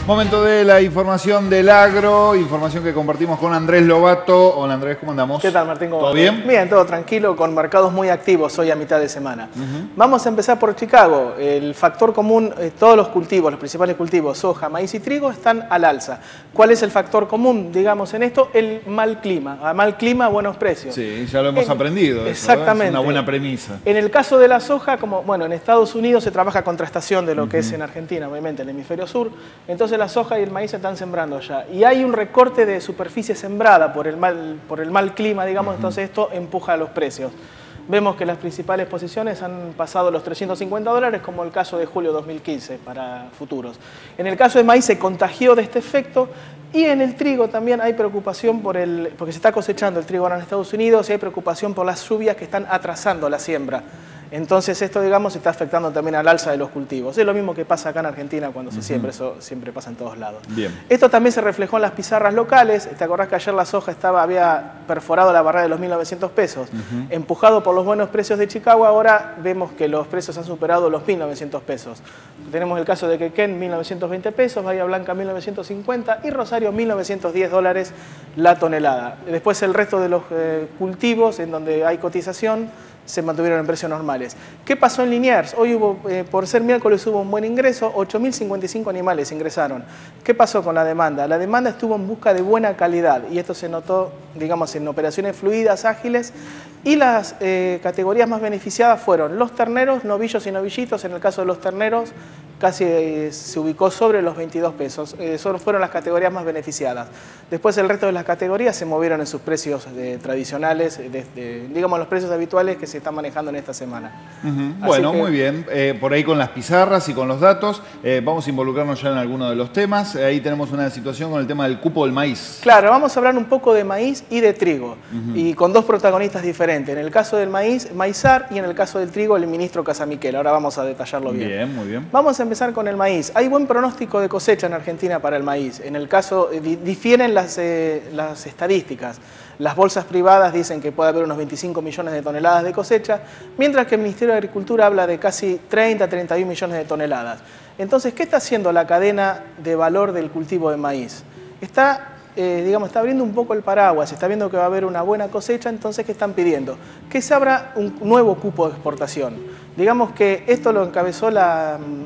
Momento de la información del agro, información que compartimos con Andrés Lobato. Hola Andrés, ¿cómo andamos? ¿Qué tal, Martín? ¿Todo bien? Bien, todo tranquilo, con mercados muy activos hoy a mitad de semana. Vamos a empezar por Chicago. El factor común, todos los cultivos, los principales cultivos, soja, maíz y trigo, están al alza. ¿Cuál es el factor común, digamos, en esto? El mal clima. A mal clima, buenos precios. Sí, ya lo hemos aprendido. Exactamente. Es una buena premisa. En el caso de la soja, como bueno, en Estados Unidos se trabaja contra estación de lo que es en Argentina, obviamente, el hemisferio sur. Entonces la soja y el maíz se están sembrando ya. Y hay un recorte de superficie sembrada por el mal clima, digamos, entonces esto empuja los precios. Vemos que las principales posiciones han pasado los $350, como el caso de julio 2015 para futuros. En el caso de maíz se contagió de este efecto, y en el trigo también hay preocupación porque se está cosechando el trigo ahora en Estados Unidos y hay preocupación por las lluvias que están atrasando la siembra. Entonces esto, digamos, está afectando también al alza de los cultivos. Es lo mismo que pasa acá en Argentina cuando se siembra, eso siempre pasa en todos lados. Bien. Esto también se reflejó en las pizarras locales. ¿Te acordás que ayer la soja había perforado la barrera de los 1.900 pesos? Empujado por los buenos precios de Chicago, ahora vemos que los precios han superado los 1.900 pesos. Tenemos el caso de Quequén, 1.920 pesos, Bahía Blanca, 1.950 y Rosario, $1.910 la tonelada. Después el resto de los cultivos en donde hay cotización se mantuvieron en precios normales. ¿Qué pasó en Liniers? Hoy hubo, por ser miércoles, hubo un buen ingreso, 8.055 animales ingresaron. ¿Qué pasó con la demanda? La demanda estuvo en busca de buena calidad y esto se notó, digamos, en operaciones fluidas, ágiles, y las categorías más beneficiadas fueron los terneros, novillos y novillitos. En el caso de los terneros, casi se ubicó sobre los 22 pesos. Fueron las categorías más beneficiadas. Después el resto de las categorías se movieron en sus precios tradicionales, digamos los precios habituales que se están manejando en esta semana. Bueno, muy bien. Por ahí con las pizarras y con los datos, vamos a involucrarnos ya en alguno de los temas. Ahí tenemos una situación con el tema del cupo del maíz. Claro, vamos a hablar un poco de maíz y de trigo, y con dos protagonistas diferentes. En el caso del maíz, Maizar, y en el caso del trigo, el ministro Casamiquel. Ahora vamos a detallarlo bien. Bien, muy bien. Vamos a empezar con el maíz. Hay buen pronóstico de cosecha en Argentina para el maíz. En el caso, difieren las estadísticas. Las bolsas privadas dicen que puede haber unos 25 millones de toneladas de cosecha, mientras que el Ministerio de Agricultura habla de casi 30, 31 millones de toneladas. Entonces, ¿qué está haciendo la cadena de valor del cultivo de maíz? Está abriendo un poco el paraguas, está viendo que va a haber una buena cosecha, entonces, ¿qué están pidiendo? Que se abra un nuevo cupo de exportación. Digamos que esto lo encabezó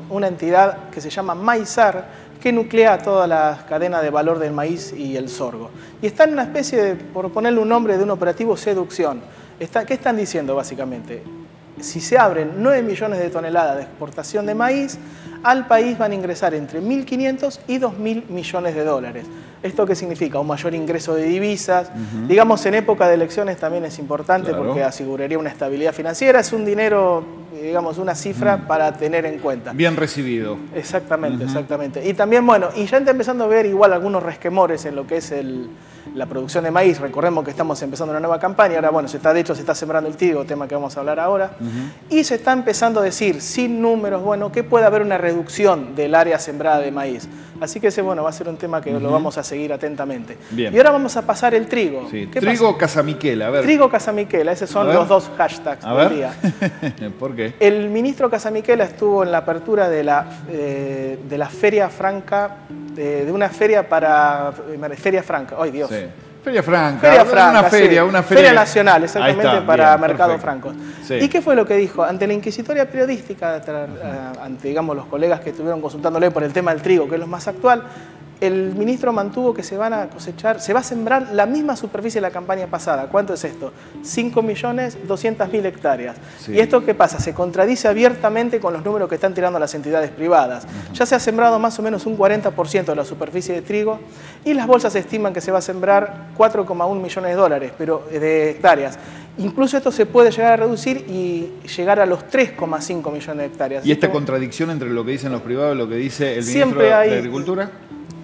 una entidad que se llama Maizar, que nuclea toda la cadena de valor del maíz y el sorgo. Y está en una especie de, por ponerle un nombre, de un operativo seducción. ¿Qué están diciendo básicamente? Si se abren 9 millones de toneladas de exportación de maíz, al país van a ingresar entre 1.500 y 2.000 millones de dólares. ¿Esto qué significa? Un mayor ingreso de divisas. Digamos, en época de elecciones también es importante, claro, porque aseguraría una estabilidad financiera. Es un dinero, digamos, una cifra para tener en cuenta. Bien recibido. Exactamente, exactamente. Y también, bueno, y ya está empezando a ver igual algunos resquemores en lo que es la producción de maíz. Recordemos que estamos empezando una nueva campaña. Ahora, bueno, de hecho se está sembrando el trigo, tema que vamos a hablar ahora. Y se está empezando a decir, sin números, bueno, que puede haber una reducción del área sembrada de maíz. Así que ese, bueno, va a ser un tema que lo vamos a seguir atentamente. Bien. Y ahora vamos a pasar el trigo. Sí. Trigo Casamiquel, a ver. Trigo Casamiquel, esos son los dos hashtags del día. ¿Por qué? El ministro Casamiquel estuvo en la apertura de la Feria Franca, de una feria Feria Franca, ¡ay Dios! Sí. Feria Franca, una feria nacional, exactamente, está, para bien, mercados francos. Sí. ¿Y qué fue lo que dijo? Ante la inquisitoria periodística, ante, digamos, los colegas que estuvieron consultándole por el tema del trigo, que es lo más actual, el ministro mantuvo que se van a cosechar, se va a sembrar la misma superficie de la campaña pasada. ¿Cuánto es esto? 5.200.000 hectáreas. Sí. ¿Y esto qué pasa? Se contradice abiertamente con los números que están tirando las entidades privadas. Ya se ha sembrado más o menos un 40% de la superficie de trigo y las bolsas estiman que se va a sembrar 4,1 millones de dólares, pero de hectáreas. Incluso esto se puede llegar a reducir y llegar a los 3,5 millones de hectáreas. ¿Y esta contradicción entre lo que dicen los privados y lo que dice el ministro de Agricultura?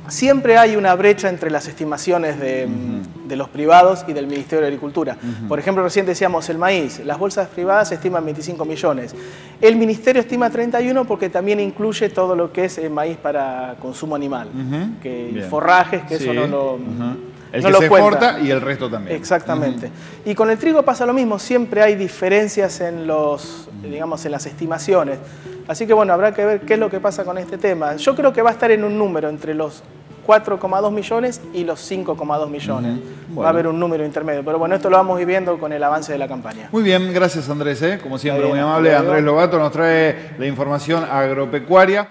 Siempre hay una brecha entre las estimaciones de los privados y del Ministerio de Agricultura. Por ejemplo, recién decíamos el maíz. Las bolsas privadas estiman 25 millones. El Ministerio estima 31 porque también incluye todo lo que es el maíz para consumo animal. Forrajes, que eso no lo... El no que lo se cuenta. exporta y el resto también. Exactamente. Y con el trigo pasa lo mismo, siempre hay diferencias en digamos, en las estimaciones. Así que bueno, habrá que ver qué es lo que pasa con este tema. Yo creo que va a estar en un número entre los 4,2 millones y los 5,2 millones. Bueno. Va a haber un número intermedio. Pero bueno, esto lo vamos a ir viendo con el avance de la campaña. Muy bien, gracias Andrés. Como siempre, Bien, muy amable. hasta luego. Andrés Lobato nos trae la información agropecuaria.